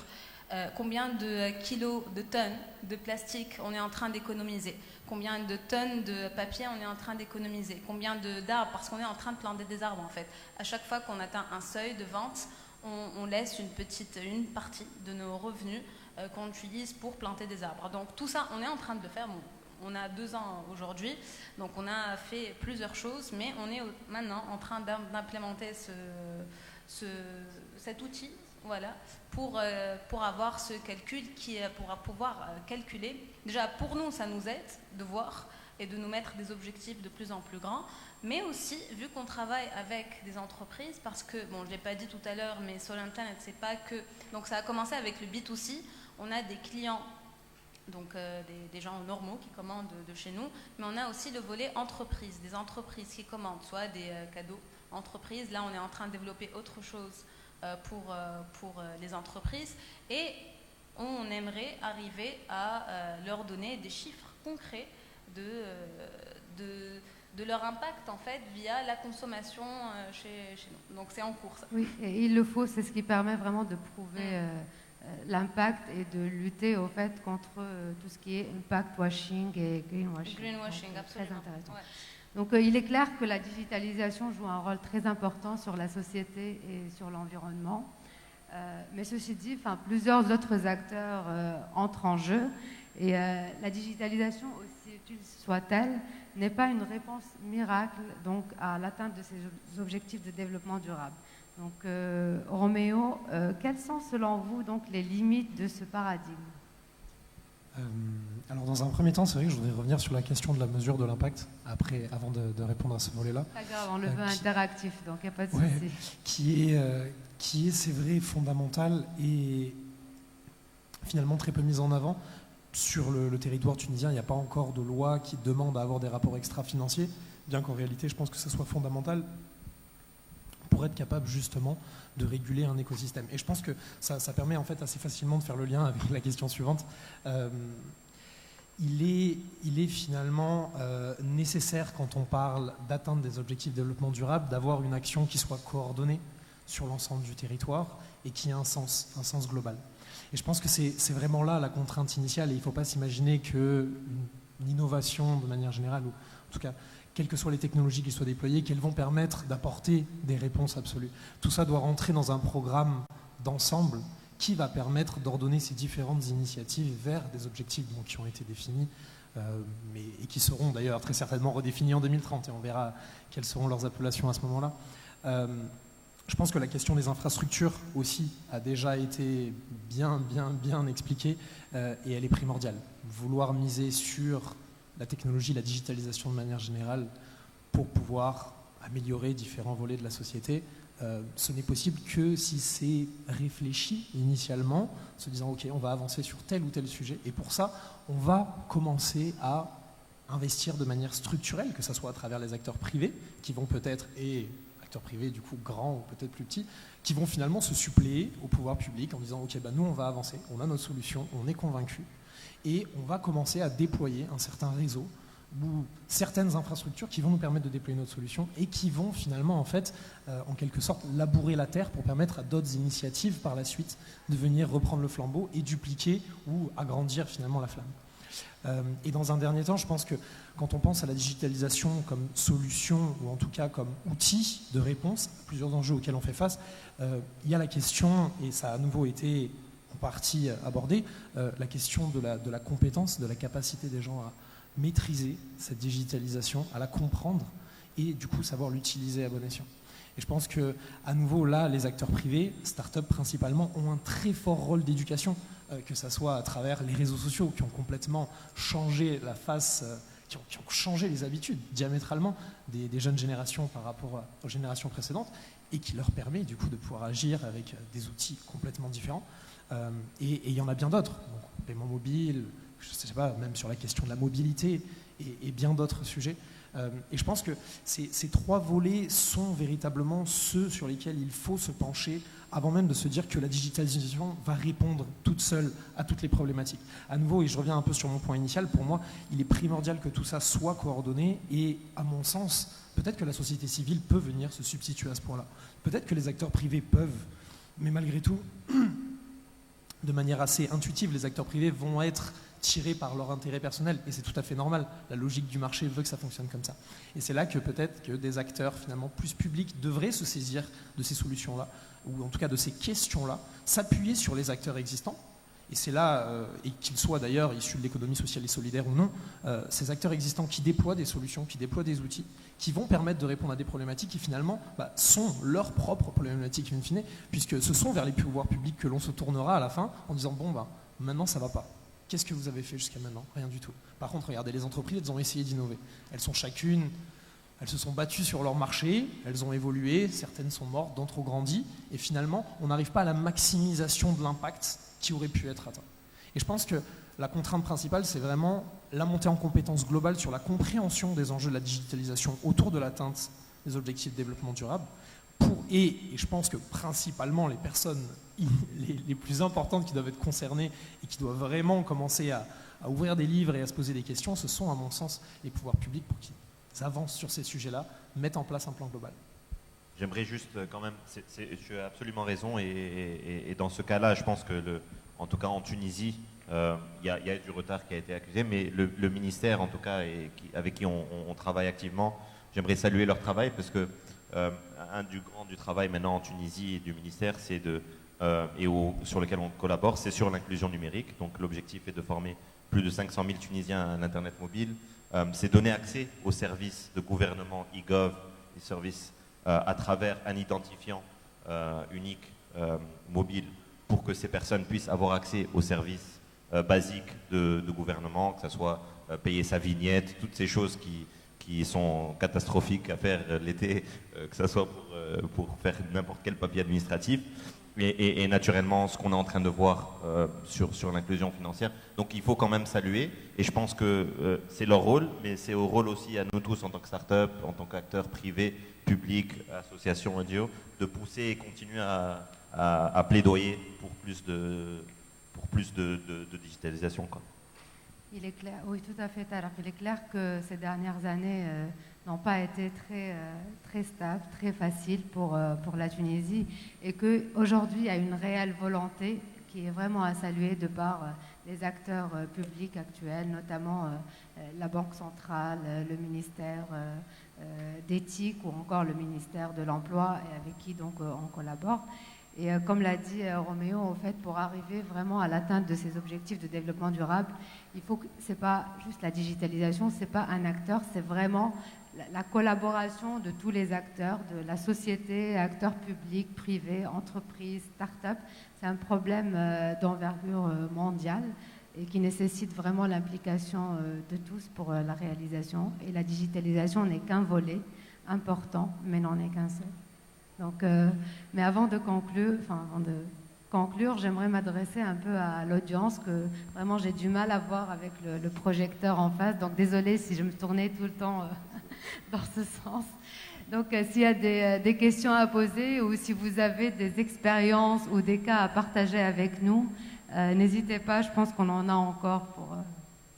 combien de kilos, de tonnes de plastique on est en train d'économiser, combien de tonnes de papier on est en train d'économiser, combien d'arbres, parce qu'on est en train de planter des arbres en fait. À chaque fois qu'on atteint un seuil de vente, on laisse une partie de nos revenus qu'on utilise pour planter des arbres. Donc tout ça, on est en train de le faire. Bon, on a 2 ans aujourd'hui, donc on a fait plusieurs choses, mais on est maintenant en train d'implémenter cet outil, voilà, pour avoir ce calcul qui pourra pouvoir calculer. Déjà, pour nous, ça nous aide de voir et de nous mettre des objectifs de plus en plus grands, mais aussi, vu qu'on travaille avec des entreprises, parce que, bon, je ne l'ai pas dit tout à l'heure, mais Solar Planet, c'est pas que... Donc ça a commencé avec le B2C, on a des clients, donc des gens normaux qui commandent de chez nous, mais on a aussi le volet entreprise, des entreprises qui commandent, soit des cadeaux entreprises. Là, on est en train de développer autre chose pour les entreprises, et on aimerait arriver à leur donner des chiffres concrets de leur impact en fait via la consommation chez nous. Donc c'est en cours ça. Oui, et il le faut, c'est ce qui permet vraiment de prouver l'impact et de lutter au fait contre tout ce qui est impact washing et greenwashing. Greenwashing, absolument. Très intéressant. Ouais. Donc il est clair que la digitalisation joue un rôle très important sur la société et sur l'environnement. Mais ceci dit, plusieurs autres acteurs entrent en jeu, et la digitalisation, aussi utile soit-elle, n'est pas une réponse miracle donc, à l'atteinte de ces objectifs de développement durable. Donc, Roméo, quelles sont selon vous donc les limites de ce paradigme? Alors dans un premier temps, c'est vrai que je voudrais revenir sur la question de la mesure de l'impact, avant de répondre à ce volet-là. Pas grave, on le veut interactif, donc il n'y a pas de ouais, souci. qui est, c'est vrai, fondamental et finalement très peu mise en avant. Sur le territoire tunisien, il n'y a pas encore de loi qui demande à avoir des rapports extra-financiers, bien qu'en réalité, je pense que ce soit fondamental pour être capable justement de réguler un écosystème. Et je pense que ça permet en fait assez facilement de faire le lien avec la question suivante. Il est finalement nécessaire, quand on parle d'atteindre des objectifs de développement durable, d'avoir une action qui soit coordonnée sur l'ensemble du territoire et qui ait un sens global. Et je pense que c'est vraiment là la contrainte initiale, et il ne faut pas s'imaginer qu'une innovation de manière générale, ou en tout cas, quelles que soient les technologies qui soient déployées, qu'elles vont permettre d'apporter des réponses absolues. Tout ça doit rentrer dans un programme d'ensemble qui va permettre d'ordonner ces différentes initiatives vers des objectifs qui ont été définis, et qui seront d'ailleurs très certainement redéfinis en 2030, et on verra quelles seront leurs appellations à ce moment-là. Je pense que la question des infrastructures aussi a déjà été bien expliquée, et elle est primordiale. Vouloir miser sur la technologie, la digitalisation de manière générale pour pouvoir améliorer différents volets de la société, ce n'est possible que si c'est réfléchi initialement, se disant ok, on va avancer sur tel ou tel sujet, et pour ça, on va commencer à investir de manière structurelle, que ce soit à travers les acteurs privés, qui vont peut-être, et acteurs privés du coup grands ou peut-être plus petits, qui vont finalement se suppléer au pouvoir public en disant ok, nous on va avancer, on a notre solution, on est convaincus, et on va commencer à déployer un certain réseau ou certaines infrastructures qui vont nous permettre de déployer notre solution et qui vont finalement en fait en quelque sorte labourer la terre pour permettre à d'autres initiatives par la suite de venir reprendre le flambeau et dupliquer ou agrandir finalement la flamme. Et dans un dernier temps, je pense que quand on pense à la digitalisation comme solution ou en tout cas comme outil de réponse à plusieurs enjeux auxquels on fait face, il y a la question, et ça a à nouveau été en partie abordé, la question de la compétence, de la capacité des gens à maîtriser cette digitalisation, à la comprendre et du coup savoir l'utiliser à bon escient. Et je pense que à nouveau là, les acteurs privés, start-up principalement, ont un très fort rôle d'éducation, que ça soit à travers les réseaux sociaux qui ont complètement changé la face, qui ont changé les habitudes diamétralement des jeunes générations par rapport aux générations précédentes, et qui leur permet du coup de pouvoir agir avec des outils complètement différents. Et il y en a bien d'autres, donc paiement mobile, je ne sais pas, même sur la question de la mobilité et bien d'autres sujets. Et je pense que ces trois volets sont véritablement ceux sur lesquels il faut se pencher avant même de se dire que la digitalisation va répondre toute seule à toutes les problématiques. À nouveau, et je reviens un peu sur mon point initial, pour moi, il est primordial que tout ça soit coordonné et, à mon sens, peut-être que la société civile peut venir se substituer à ce point-là. Peut-être que les acteurs privés peuvent, mais malgré tout, de manière assez intuitive, les acteurs privés vont être tirés par leur intérêt personnel, et c'est tout à fait normal. La logique du marché veut que ça fonctionne comme ça. Et c'est là que peut-être que des acteurs finalement plus publics devraient se saisir de ces solutions-là, ou en tout cas de ces questions-là, s'appuyer sur les acteurs existants. Et c'est là, et qu'ils soient d'ailleurs issus de l'économie sociale et solidaire ou non, ces acteurs existants qui déploient des solutions, qui déploient des outils, qui vont permettre de répondre à des problématiques qui finalement sont leurs propres problématiques in fine, puisque ce sont vers les pouvoirs publics que l'on se tournera à la fin en disant bon maintenant ça va pas. Qu'est-ce que vous avez fait jusqu'à maintenant? Rien du tout. Par contre, regardez, les entreprises, elles ont essayé d'innover. Elles se sont battues sur leur marché, elles ont évolué, certaines sont mortes, d'autres ont grandi, et finalement, on n'arrive pas à la maximisation de l'impact qui aurait pu être atteint. Et je pense que la contrainte principale, c'est vraiment la montée en compétence globale sur la compréhension des enjeux de la digitalisation autour de l'atteinte des objectifs de développement durable. Et je pense que principalement les personnes les plus importantes qui doivent être concernées et qui doivent vraiment commencer à ouvrir des livres et à se poser des questions, ce sont à mon sens les pouvoirs publics pour qu'ils avancent sur ces sujets-là, mettent en place un plan global. J'aimerais juste quand même, tu as absolument raison, et dans ce cas-là, je pense que, en tout cas en Tunisie, il y a du retard qui a été accusé, mais le ministère, en tout cas, avec qui on travaille activement, j'aimerais saluer leur travail, parce que un du travail maintenant en Tunisie et du ministère, sur lequel on collabore, c'est sur l'inclusion numérique. Donc l'objectif est de former plus de 500 000 Tunisiens à l'Internet mobile. C'est donner accès aux services de gouvernement, e-gov, les services à travers un identifiant unique mobile pour que ces personnes puissent avoir accès aux services basiques de gouvernement, que ce soit payer sa vignette, toutes ces choses qui sont catastrophiques à faire l'été, que ce soit pour faire n'importe quel papier administratif. Et naturellement, ce qu'on est en train de voir sur l'inclusion financière. Donc il faut quand même saluer, et je pense que c'est leur rôle, mais c'est au rôle aussi à nous tous en tant que start-up, en tant qu'acteurs privés, publics, associations, NGO, de pousser et continuer à plaidoyer pour plus de digitalisation, quoi. Il est clair, oui, tout à fait, Tarek. Il est clair que ces dernières années n'ont pas été très stables, très faciles pour la Tunisie, et qu'aujourd'hui, il y a une réelle volonté qui est vraiment à saluer de par les acteurs publics actuels, notamment la Banque centrale, le ministère d'éthique ou encore le ministère de l'Emploi, et avec qui donc on collabore. Et comme l'a dit Roméo, en fait, pour arriver vraiment à l'atteinte de ces objectifs de développement durable, il faut que c'est pas juste la digitalisation, c'est pas un acteur, c'est vraiment la collaboration de tous les acteurs, de la société, acteurs publics, privés, entreprises, start-up. C'est un problème d'envergure mondiale et qui nécessite vraiment l'implication de tous pour la réalisation. Et la digitalisation n'est qu'un volet important, mais n'en est qu'un seul. Donc, mais avant de conclure, j'aimerais m'adresser un peu à l'audience, que vraiment j'ai du mal à voir avec le projecteur en face. Donc désolée si je me tournais tout le temps dans ce sens. Donc s'il y a des questions à poser ou si vous avez des expériences ou des cas à partager avec nous, n'hésitez pas, je pense qu'on en a encore pour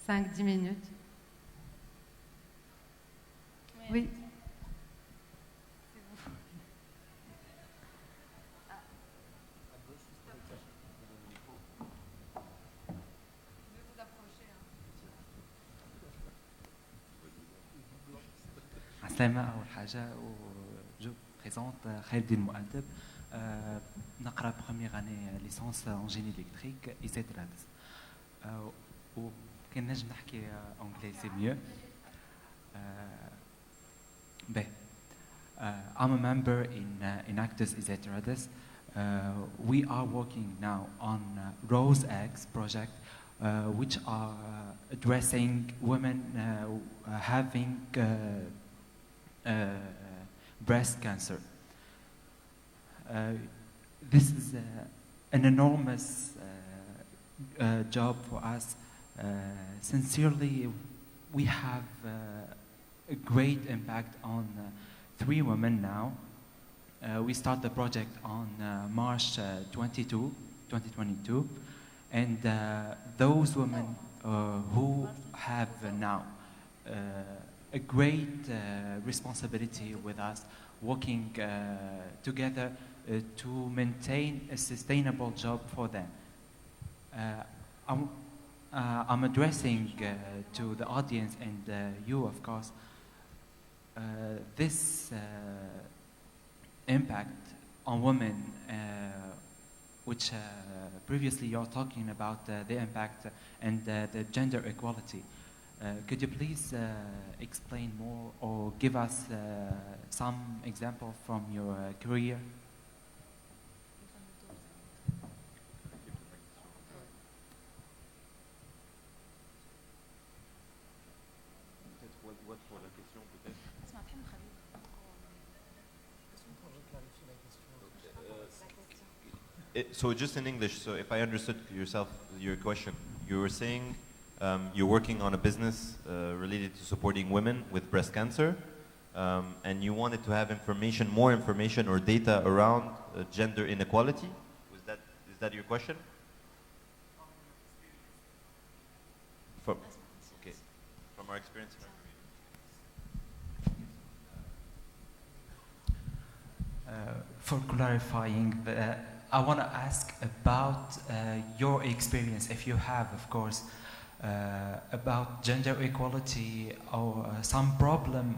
5-10 minutes. Oui. السلامة أول حاجة جو بريزونت خالد الدين مؤدب نقرا بروميير اني ليسونس اون جيني الكتريك ايزيد رادس وكان نجم نحكي انجلي سي ميو باهي I'm a member in Actus Izet Radis. We are working now on Rose Eggs project, which are addressing women having breast cancer. This is an enormous job for us. Sincerely, we have a great impact on 3 women now. We start the project on March 2022, and those women who have now a great responsibility with us, working together to maintain a sustainable job for them. I'm addressing to the audience and you, of course, this impact on women, which previously you're talking about the impact and the gender equality. Could you please explain more or give us some example from your career? So just in English, so if I understood your question, you were saying you're working on a business related to supporting women with breast cancer, and you wanted to have more information or data around gender inequality. Is that your question? From our experience in our community. For clarifying, I want to ask about your experience, if you have, of course, about gender equality or some problem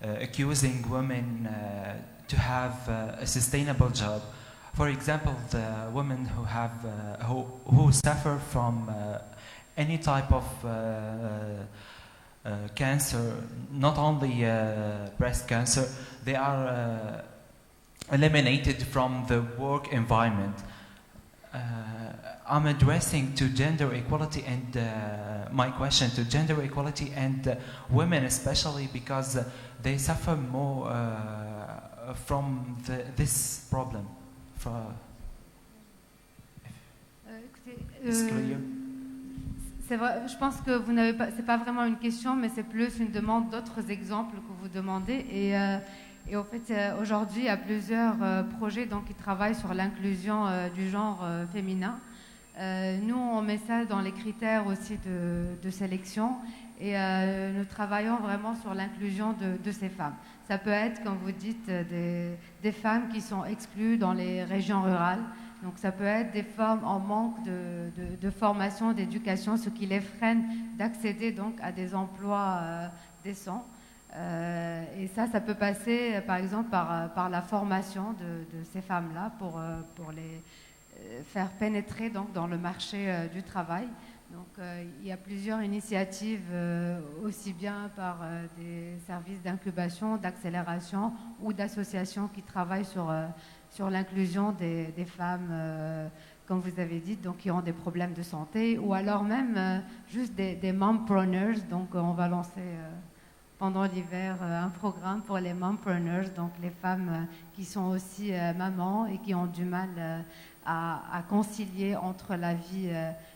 accusing women to have a sustainable job. For example, the women who have who suffer from any type of cancer, not only breast cancer, they are eliminated from the work environment. I'm addressing to gender equality and my question to gender equality and women especially because they suffer more from this problem. It's clear. C'est vrai, je pense que vous n'avez pas, c'est pas vraiment une question, mais c'est plus une demande d'autres exemples que vous demandez. Et au fait, aujourd'hui, il y a plusieurs projets donc, qui travaillent sur l'inclusion du genre féminin. Nous, on met ça dans les critères aussi de sélection et nous travaillons vraiment sur l'inclusion de ces femmes. Ça peut être, comme vous dites, des femmes qui sont exclues dans les régions rurales. Donc ça peut être des femmes en manque de formation, d'éducation, ce qui les freine d'accéder donc à des emplois décents. Et ça peut passer par exemple par la formation de ces femmes-là pour les faire pénétrer donc, dans le marché du travail. Donc il y a plusieurs initiatives aussi bien par des services d'incubation, d'accélération ou d'associations qui travaillent sur l'inclusion des femmes, comme vous avez dit, donc, qui ont des problèmes de santé, ou alors même juste des mompreneurs. Donc on va lancer pendant l'hiver un programme pour les mompreneurs, donc les femmes qui sont aussi mamans et qui ont du mal à concilier entre la vie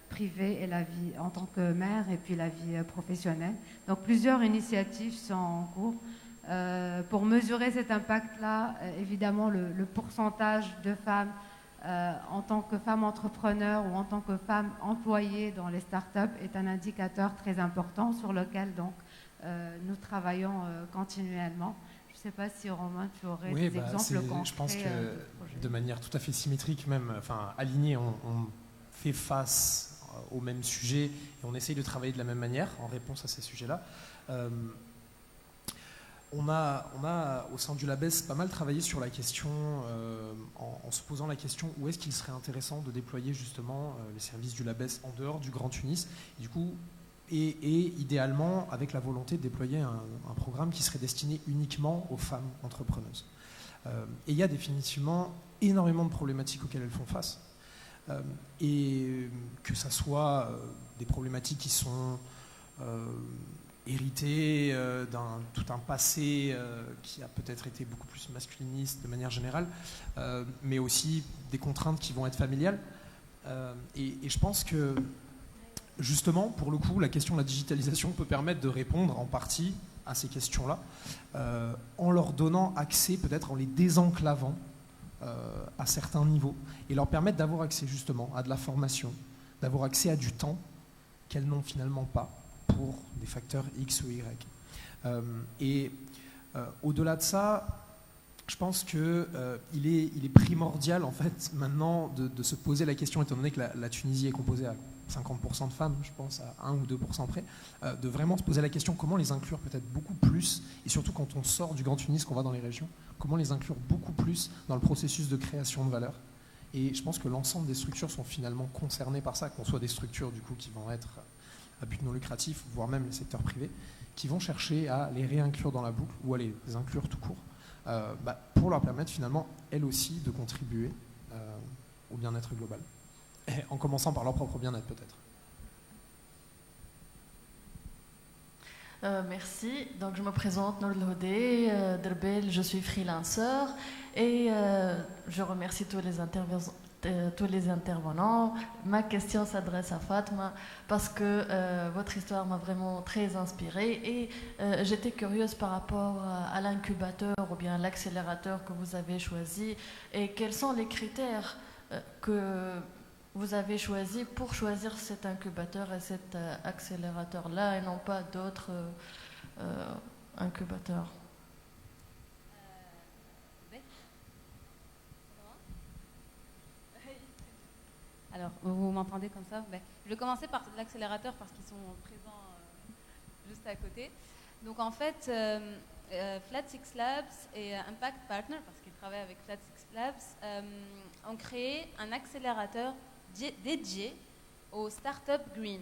privée et la vie en tant que mère et puis la vie professionnelle. Donc plusieurs initiatives sont en cours. Pour mesurer cet impact-là, évidemment, le pourcentage de femmes en tant que femmes entrepreneurs ou en tant que femmes employées dans les startups est un indicateur très important sur lequel donc, nous travaillons continuellement. Je ne sais pas si Romain, tu aurais des exemples concrets. Je pense que de manière tout à fait symétrique, même enfin, alignée, on fait face au même sujet et on essaye de travailler de la même manière en réponse à ces sujets-là. On a au sein du LabES pas mal travaillé sur la question, en se posant la question où est-ce qu'il serait intéressant de déployer justement les services du LabES en dehors du Grand Tunis. Et du coup, et idéalement avec la volonté de déployer un programme qui serait destiné uniquement aux femmes entrepreneuses. Et il y a définitivement énormément de problématiques auxquelles elles font face. Et que ça soit des problématiques qui sont héritées d'un tout un passé qui a peut-être été beaucoup plus masculiniste de manière générale, mais aussi des contraintes qui vont être familiales. Et je pense que justement, pour le coup, la question de la digitalisation peut permettre de répondre en partie à ces questions-là, en leur donnant accès, peut-être en les désenclavant à certains niveaux, et leur permettre d'avoir accès justement à de la formation, d'avoir accès à du temps qu'elles n'ont finalement pas pour des facteurs X ou Y. Au-delà de ça, je pense qu'il est primordial en fait maintenant de se poser la question, étant donné que la Tunisie est composée à 50% de femmes, je pense, à 1 ou 2% près, de vraiment se poser la question comment les inclure peut-être beaucoup plus, et surtout quand on sort du Grand Tunis, qu'on va dans les régions, comment les inclure beaucoup plus dans le processus de création de valeur. Et je pense que l'ensemble des structures sont finalement concernées par ça, qu'on soit des structures du coup qui vont être à but non lucratif, voire même les secteurs privés, qui vont chercher à les réinclure dans la boucle ou à les inclure tout court, pour leur permettre finalement, elles aussi, de contribuer au bien-être global. En commençant par leur propre bien-être peut-être. Merci. Donc je me présente Nour Lhodé Derbel, je suis freelanceur et je remercie tous les intervenants. Ma question s'adresse à Fatma parce que votre histoire m'a vraiment très inspirée et j'étais curieuse par rapport à l'incubateur ou bien l'accélérateur que vous avez choisi et quels sont les critères que vous avez choisi pour choisir cet incubateur et cet accélérateur-là et non pas d'autres incubateurs. Alors, vous m'entendez comme ça? Je vais commencer par l'accélérateur parce qu'ils sont présents juste à côté. Donc en fait, Flat Six Labs et Impact Partner, parce qu'ils travaillent avec Flat Six Labs, ont créé un accélérateur dédié aux startups green.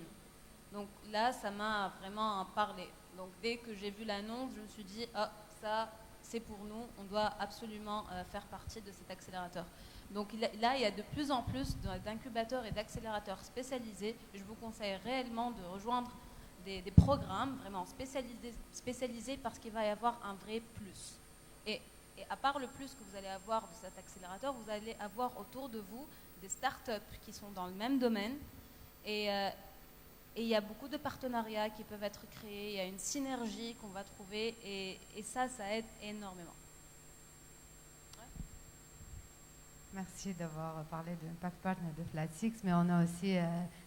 Donc là, ça m'a vraiment parlé. Donc dès que j'ai vu l'annonce, je me suis dit, ah, ça, c'est pour nous, on doit absolument faire partie de cet accélérateur. Donc là, il y a de plus en plus d'incubateurs et d'accélérateurs spécialisés. Je vous conseille réellement de rejoindre des programmes vraiment spécialisés parce qu'il va y avoir un vrai plus. Et à part le plus que vous allez avoir de cet accélérateur, vous allez avoir autour de vous des startups qui sont dans le même domaine. Et il y a beaucoup de partenariats qui peuvent être créés, il y a une synergie qu'on va trouver et ça aide énormément. Merci d'avoir parlé de Impact Partner de Flat6, mais on a aussi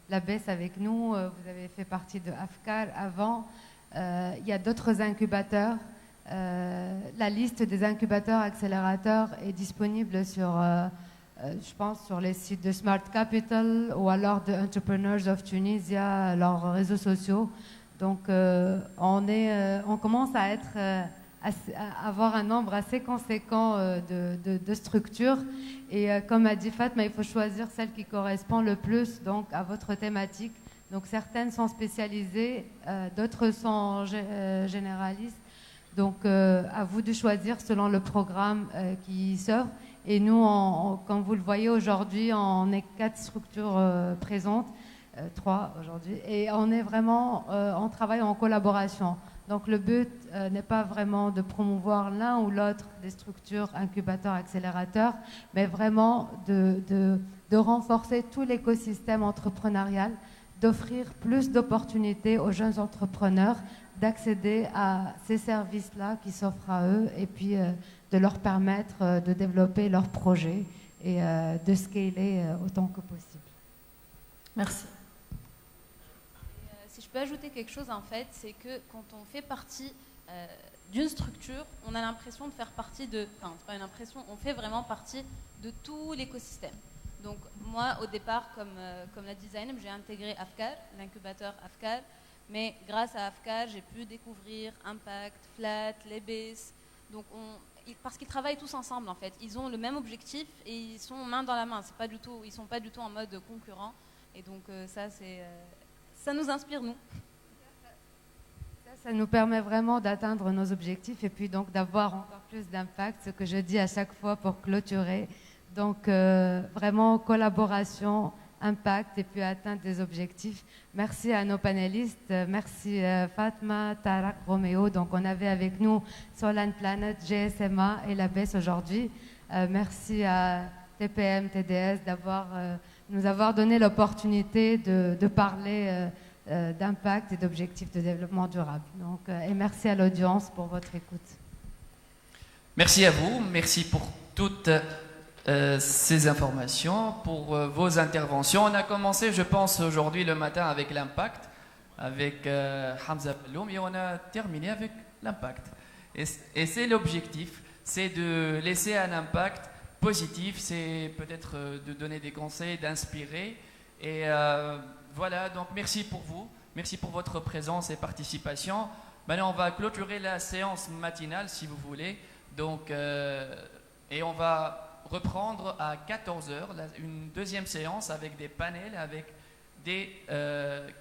la BES avec nous. Vous avez fait partie de AFCAR avant. Il y a d'autres incubateurs. La liste des incubateurs, accélérateurs est disponible sur, je pense, sur les sites de Smart Capital ou alors de Entrepreneurs of Tunisia, leurs réseaux sociaux. Donc, on commence à avoir un nombre assez conséquent de structures. Et comme a dit Fatma, il faut choisir celle qui correspond le plus donc, à votre thématique. Donc, certaines sont spécialisées, d'autres sont généralistes. Donc, à vous de choisir selon le programme qui s'offre. Et nous, comme vous le voyez aujourd'hui, on est 4 structures présentes, 3 aujourd'hui. Et on travaille en collaboration. Donc, le but n'est pas vraiment de promouvoir l'un ou l'autre des structures incubateurs, accélérateurs, mais vraiment de renforcer tout l'écosystème entrepreneurial, d'offrir plus d'opportunités aux jeunes entrepreneurs, d'accéder à ces services-là qui s'offrent à eux et puis de leur permettre de développer leurs projets et de scaler autant que possible. Merci. Si je peux ajouter quelque chose, en fait, c'est que quand on fait partie d'une structure, on a l'impression de faire partie enfin, c'est pas une impression, on fait vraiment partie de tout l'écosystème. Donc moi, au départ, comme l'a dit Zainab, j'ai intégré AFCAR, l'incubateur AFCAR, mais grâce à AFCAR, j'ai pu découvrir Impact, Flat, Lebes. Donc parce qu'ils travaillent tous ensemble, en fait. Ils ont le même objectif et ils sont main dans la main. Ils ne sont pas du tout en mode concurrent. Et donc ça nous inspire, nous. Ça nous permet vraiment d'atteindre nos objectifs et puis donc d'avoir encore plus d'impact, ce que je dis à chaque fois pour clôturer. Donc vraiment collaboration, impact et puis atteindre des objectifs. Merci à nos panélistes, merci Fatma, Tarak, Roméo. Donc on avait avec nous Solan Planet, GSMA et la BES aujourd'hui. Merci à TPM, TDS nous avoir donné l'opportunité de parler d'impact et d'objectifs de développement durable. Donc, et merci à l'audience pour votre écoute. Merci à vous, merci pour toutes ces informations, pour vos interventions. On a commencé, je pense, aujourd'hui le matin avec l'impact, avec Hamza Belloum, et on a terminé avec l'impact. Et c'est l'objectif, c'est de laisser un impact positif, c'est peut-être de donner des conseils, d'inspirer. Et voilà, donc merci pour vous, merci pour votre présence et participation. Maintenant, on va clôturer la séance matinale, si vous voulez. Donc, et on va reprendre à 14h une deuxième séance avec des panels, avec des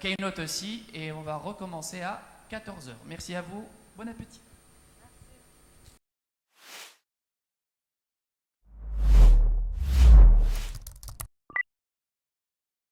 keynotes aussi. Et on va recommencer à 14h. Merci à vous, bon appétit.